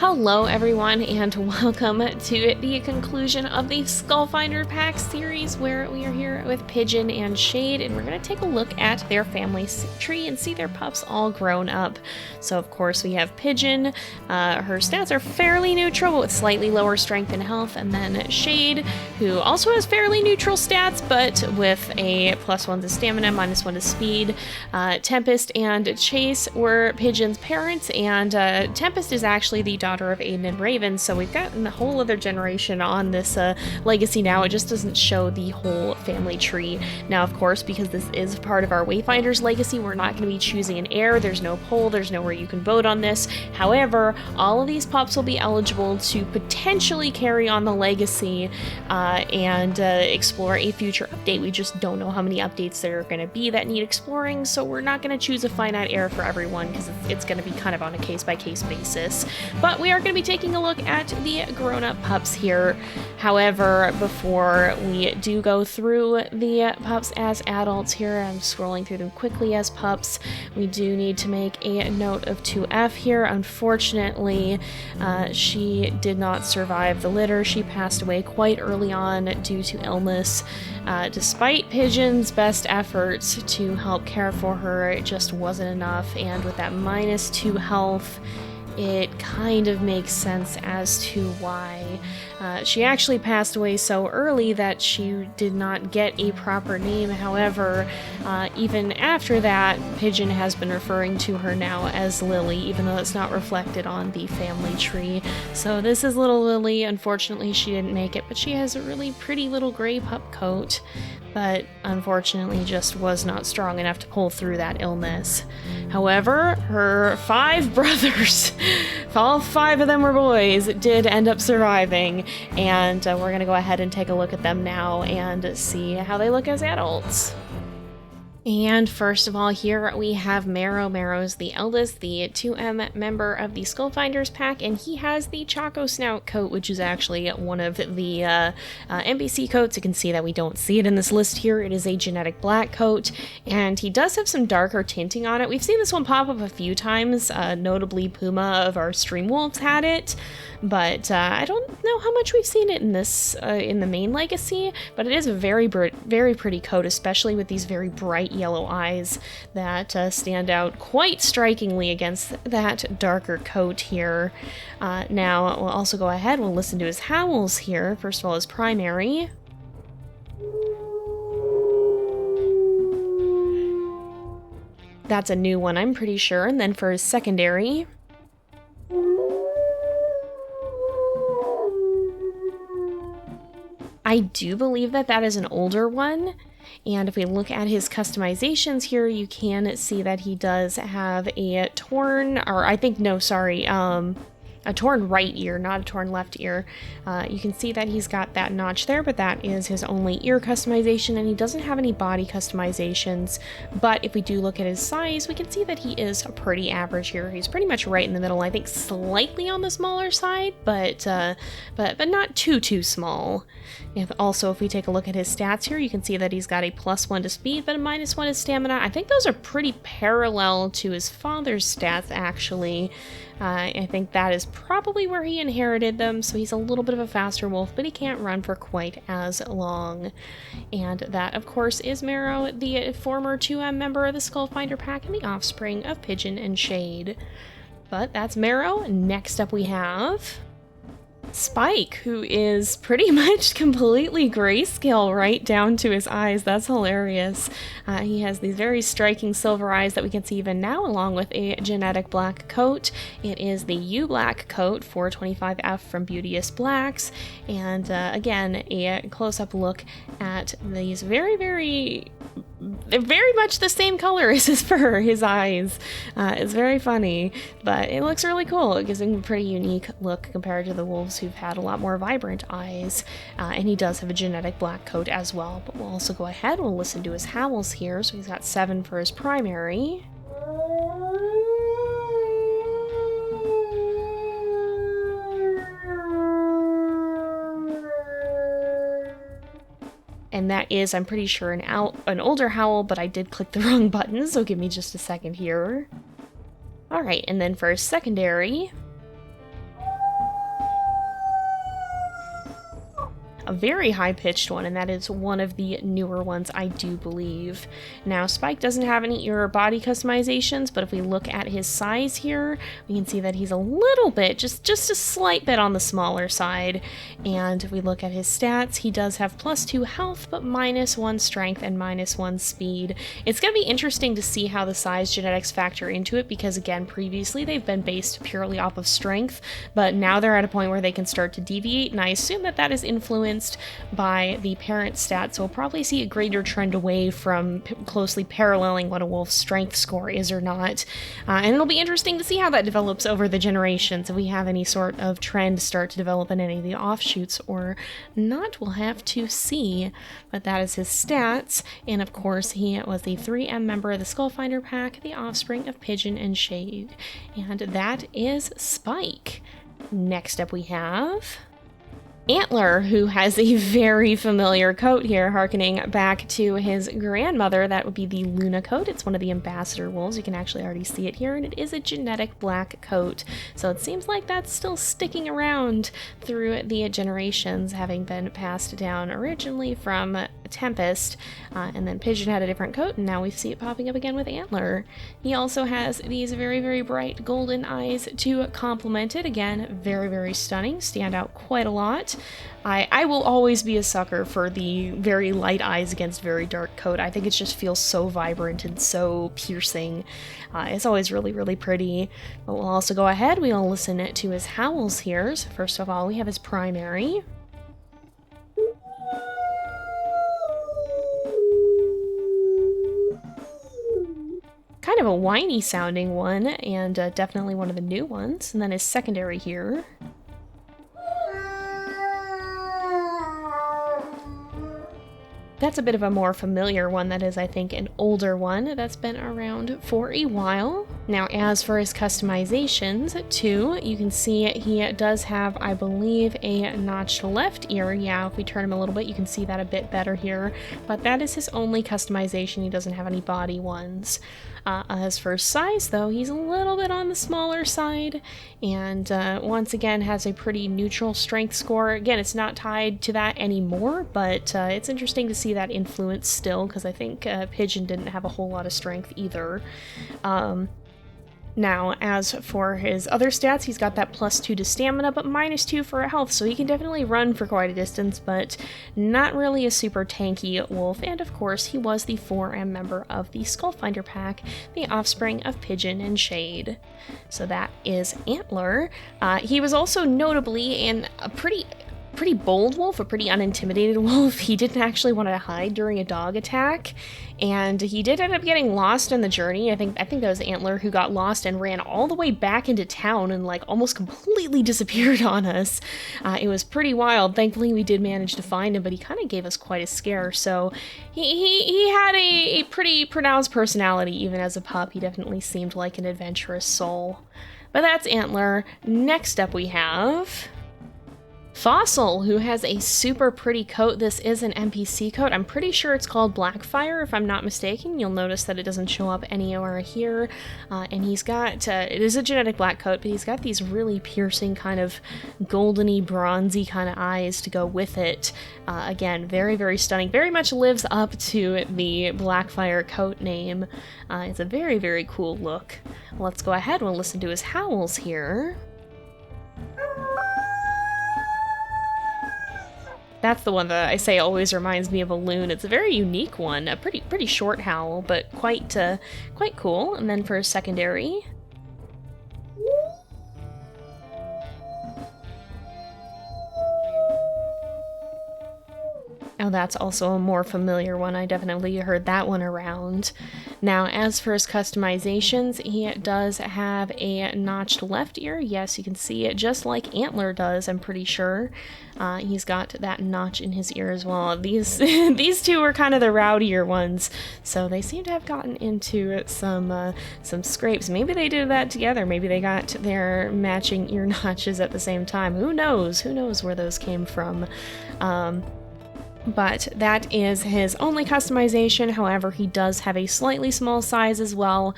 Hello everyone, and welcome to the conclusion of the Skullfinder pack series, where we are here with Pigeon and Shade, and we're going to take a look at their family tree and see their pups all grown up. So of course we have Pigeon. Her stats are fairly neutral, but with slightly lower strength and health, and then Shade, who also has fairly neutral stats, but with a +1 to stamina, -1 to speed. Tempest and Chase were Pigeon's parents, and Tempest is actually the daughter of Aiden and Raven, so we've gotten a whole other generation on this legacy now. It just doesn't show the whole family tree. Now, of course, because this is part of our Wayfinders legacy, we're not going to be choosing an heir. There's no poll, there's nowhere you can vote on this. However, all of these pups will be eligible to potentially carry on the legacy and explore a future update. We just don't know how many updates there are going to be that need exploring, so we're not going to choose a finite heir for everyone because it's going to be kind of on a case-by-case basis. But we are going to be taking a look at the grown-up pups here. However, before we do go through the pups as adults here, I'm scrolling through them quickly as pups, we do need to make a note of 2F here. Unfortunately, she did not survive the litter. She passed away quite early on due to illness. Despite Pigeon's best efforts to help care for her, it just wasn't enough, and with that -2 health, it kind of makes sense as to why she actually passed away so early that she did not get a proper name. However, even after that, Pigeon has been referring to her now as Lily, even though it's not reflected on the family tree. So this is little Lily. Unfortunately, she didn't make it, but she has a really pretty little gray pup coat, but unfortunately just was not strong enough to pull through that illness. However, her 5 brothers, all 5 of them were boys, did end up surviving, and we're going to go ahead and take a look at them now and see how they look as adults. And first of all, here we have Marrow. Marrow's the eldest, the 2M member of the Skullfinders pack, and he has the Choco Snout coat, which is actually one of the NPC coats. You can see that we don't see it in this list here. It is a genetic black coat, and he does have some darker tinting on it. We've seen this one pop up a few times, notably Puma of our Stream Wolves had it, but I don't know how much we've seen it in this in the main legacy, but it is a very pretty coat, especially with these very bright yellow eyes that stand out quite strikingly against that darker coat here. Now we'll also go ahead, we'll listen to his howls here. First of all, his primary. That's a new one, I'm pretty sure. And then for his secondary. I do believe that that is an older one. And if we look at his customizations here, you can see that he does have a torn, or I think, no, sorry, a torn right ear, not a torn left ear. You can see that he's got that notch there, but that is his only ear customization, and he doesn't have any body customizations. But if we do look at his size, we can see that he is pretty average here. He's pretty much right in the middle. I think slightly on the smaller side, but not too small. Also, if we take a look at his stats here, you can see that he's got a +1 to speed, but a -1 to stamina. I think those are pretty parallel to his father's stats, actually. I think that is probably where he inherited them, so he's a little bit of a faster wolf, but he can't run for quite as long. And that, of course, is Marrow, the former 2M member of the Skullfinder pack and the offspring of Pigeon and Shade. But that's Marrow. Next up we have Spike, who is pretty much completely grayscale right down to his eyes. That's hilarious. He has these very striking silver eyes that we can see even now, along with a genetic black coat. It is the U Black coat, 425F from Beauteous Blacks. And again, a close-up look at these they're very much the same color as his fur, his eyes. It's very funny, but it looks really cool. It gives him a pretty unique look compared to the wolves who've had a lot more vibrant eyes. And he does have a genetic black coat as well, but we'll also go ahead, we'll listen to his howls here. So he's got 7 for his primary. And that is, I'm pretty sure, an older howl, but I did click the wrong button, so give me just a second here. Alright, and then for secondary, a very high-pitched one, and that is one of the newer ones, I do believe. Now, Spike doesn't have any ear or body customizations, but if we look at his size here, we can see that he's a little bit, just a slight bit on the smaller side. And if we look at his stats, he does have +2 health, but -1 strength and -1 speed. It's going to be interesting to see how the size genetics factor into it, because again, previously they've been based purely off of strength, but now they're at a point where they can start to deviate, and I assume that that is influenced by the parent stats, so we'll probably see a greater trend away from closely paralleling what a wolf's strength score is or not. And it'll be interesting to see how that develops over the generations, if we have any sort of trend start to develop in any of the offshoots or not, we'll have to see. But that is his stats, and of course he was the 3M member of the Skullfinder pack, the offspring of Pigeon and Shade. And that is Spike. Next up we have Antler, who has a very familiar coat here, harkening back to his grandmother. That would be the Luna coat. It's one of the ambassador wolves. You can actually already see it here, and it is a genetic black coat. So it seems like that's still sticking around through the generations, having been passed down originally from Tempest, and then Pigeon had a different coat, and now we see it popping up again with Antler. He also has these very, very bright golden eyes to complement it. Again, very, very stunning, stand out quite a lot. I will always be a sucker for the very light eyes against very dark coat. I think it just feels so vibrant and so piercing. It's always really, really pretty. But we'll also go ahead, we'll listen to his howls here. So first of all, we have his primary. Kind of a whiny sounding one, and definitely one of the new ones. And then his secondary here. That's a bit of a more familiar one. That is, I think, an older one that's been around for a while. Now, as for his customizations, too, you can see he does have, I believe, a notched left ear. Yeah, if we turn him a little bit, you can see that a bit better here. But that is his only customization. He doesn't have any body ones. As for size, though, he's a little bit on the smaller side, and once again has a pretty neutral strength score. Again, it's not tied to that anymore, but it's interesting to see that influence still, because I think Pigeon didn't have a whole lot of strength either. Now, as for his other stats, he's got that +2 to stamina, but -2 for health, so he can definitely run for quite a distance, but not really a super tanky wolf. And of course, he was the 4M member of the Skullfinder pack, the offspring of Pigeon and Shade. So that is Antler. He was also notably a pretty bold wolf, a pretty unintimidated wolf. He didn't actually want to hide during a dog attack, and he did end up getting lost on the journey. I think that was Antler who got lost and ran all the way back into town and like almost completely disappeared on us. It was pretty wild. Thankfully we did manage to find him, but he kind of gave us quite a scare. So he had a pretty pronounced personality even as a pup. He definitely seemed like an adventurous soul. But that's Antler. Next up we have Fossil, who has a super pretty coat. This is an NPC coat. I'm pretty sure it's called Blackfire, if I'm not mistaken. You'll notice that it doesn't show up anywhere here. And he's got, it is a genetic black coat, but he's got these really piercing kind of goldeny, bronzy kind of eyes to go with it. Again, very, very stunning. Very much lives up to the Blackfire coat name. It's a very, very cool look. Let's go ahead and listen to his howls here. That's the one that I say always reminds me of a loon. It's a very unique one, a pretty short howl, but quite cool. And then for a secondary, oh, that's also a more familiar one. I definitely heard that one around. Now, as for his customizations, he does have a notched left ear. Yes, you can see it just like Antler does, I'm pretty sure. He's got that notch in his ear as well. These two were kind of the rowdier ones, so they seem to have gotten into some scrapes. Maybe they did that together. Maybe they got their matching ear notches at the same time. Who knows? Who knows where those came from? But that is his only customization. However, he does have a slightly small size as well.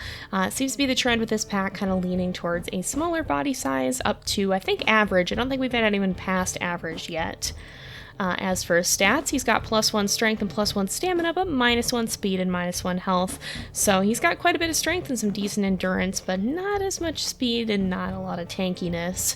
Seems to be the trend with this pack, kind of leaning towards a smaller body size up to, I think, average. I don't think we've had anyone past average yet. As for his stats, he's got +1 strength and +1 stamina, but -1 speed and -1 health. So he's got quite a bit of strength and some decent endurance, but not as much speed and not a lot of tankiness.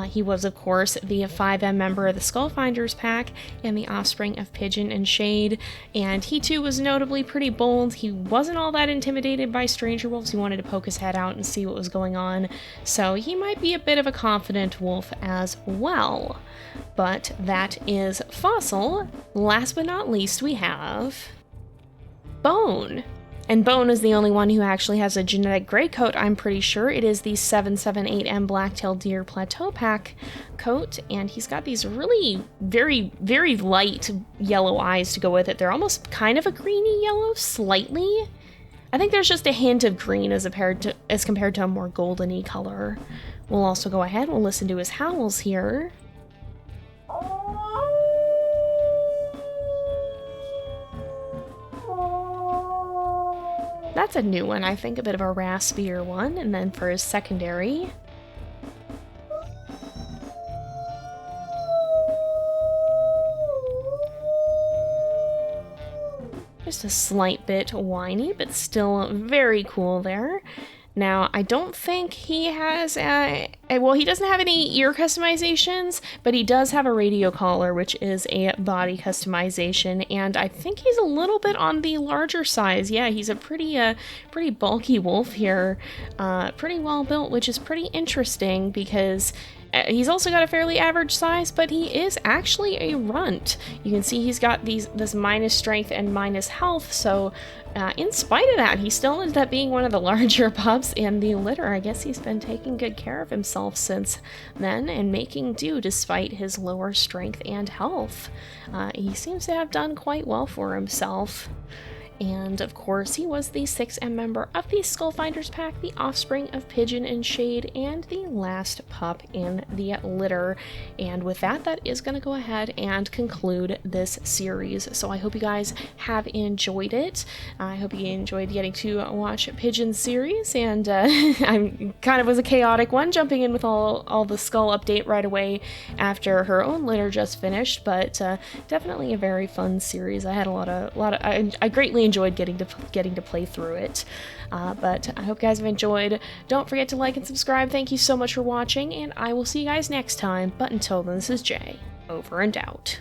He was, of course, the 5M member of the Skullfinders pack and the offspring of Pigeon and Shade, and he too was notably pretty bold. He wasn't all that intimidated by stranger wolves. He wanted to poke his head out and see what was going on, so he might be a bit of a confident wolf as well. But that is Fossil. Last but not least, we have Bone. And Bone is the only one who actually has a genetic gray coat, I'm pretty sure. It is the 778M Black-tailed Deer Plateau Pack coat, and he's got these really very, very light yellow eyes to go with it. They're almost kind of a greeny yellow, slightly. I think there's just a hint of green as compared to a more golden-y color. We'll also go ahead, we'll listen to his howls here. That's a new one, I think, a bit of a raspier one. And then for his secondary, just a slight bit whiny, but still very cool there. Now, I don't think he has well, he doesn't have any ear customizations, but he does have a radio collar, which is a body customization, and I think he's a little bit on the larger size. Yeah, he's a pretty bulky wolf here, pretty well built, which is pretty interesting because he's also got a fairly average size, but he is actually a runt. You can see he's got this minus strength and minus health, so in spite of that, he still ended up being one of the larger pups in the litter. I guess he's been taking good care of himself since then and making do despite his lower strength and health. He seems to have done quite well for himself. And of course, he was the 6M member of the Skullfinders pack, the offspring of Pigeon and Shade, and the last pup in the litter. And with that, that is going to go ahead and conclude this series. So I hope you guys have enjoyed it. I hope you enjoyed getting to watch Pigeon's series, and I kind of was a chaotic one, jumping in with all the Skull update right away after her own litter just finished, but definitely a very fun series. I had I greatly enjoyed getting to play through it. But I hope you guys have enjoyed. Don't forget to like and subscribe. Thank you so much for watching, and I will see you guys next time. But until then, this is Jay, over and out.